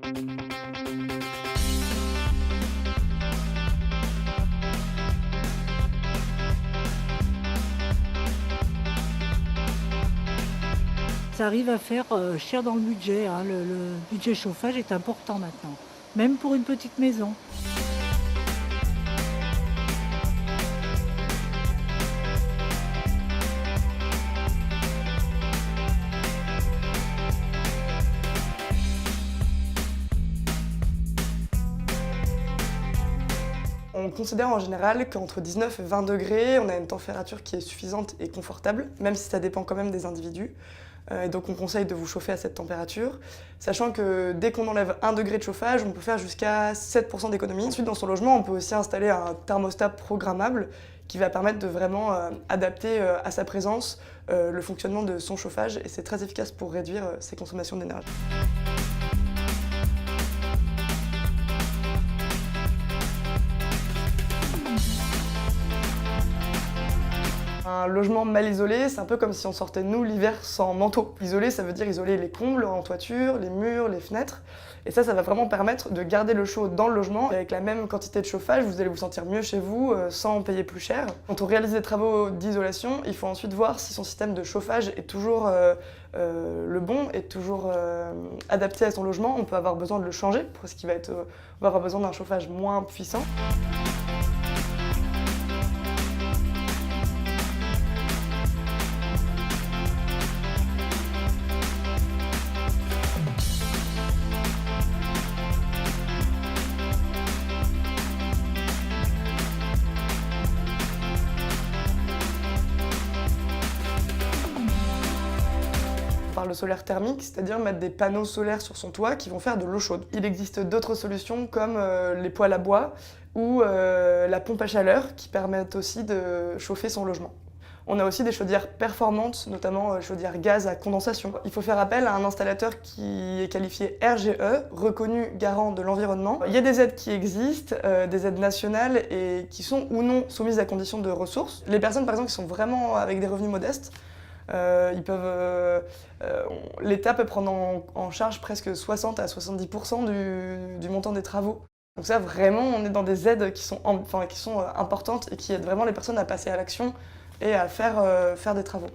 Ça arrive à faire, cher dans le budget, hein. Le budget chauffage est important maintenant, même pour une petite maison. On considère en général qu'entre 19 et 20 degrés, on a une température qui est suffisante et confortable, même si ça dépend quand même des individus. Et donc on conseille de vous chauffer à cette température, sachant que dès qu'on enlève 1 degré de chauffage, on peut faire jusqu'à 7% d'économie. Ensuite, dans son logement, on peut aussi installer un thermostat programmable qui va permettre de vraiment adapter à sa présence le fonctionnement de son chauffage, et c'est très efficace pour réduire ses consommations d'énergie. Un logement mal isolé, c'est un peu comme si on sortait de nous l'hiver sans manteau. Isoler, ça veut dire isoler les combles en toiture, les murs, les fenêtres. Et ça va vraiment permettre de garder le chaud dans le logement. Et avec la même quantité de chauffage, vous allez vous sentir mieux chez vous sans payer plus cher. Quand on réalise des travaux d'isolation, il faut ensuite voir si son système de chauffage est toujours le bon, est toujours adapté à son logement. On peut avoir besoin de le changer parce qu'il on va avoir besoin d'un chauffage moins puissant. Par le solaire thermique, c'est-à-dire mettre des panneaux solaires sur son toit qui vont faire de l'eau chaude. Il existe d'autres solutions comme les poêles à bois ou la pompe à chaleur qui permettent aussi de chauffer son logement. On a aussi des chaudières performantes, notamment chaudières gaz à condensation. Il faut faire appel à un installateur qui est qualifié RGE, reconnu garant de l'environnement. Il y a des aides qui existent, des aides nationales et qui sont ou non soumises à conditions de ressources. Les personnes par exemple qui sont vraiment avec des revenus modestes, l'État peut prendre en charge presque 60 à 70% du montant des travaux. Donc ça, vraiment, on est dans des aides qui sont importantes et qui aident vraiment les personnes à passer à l'action et à faire des travaux.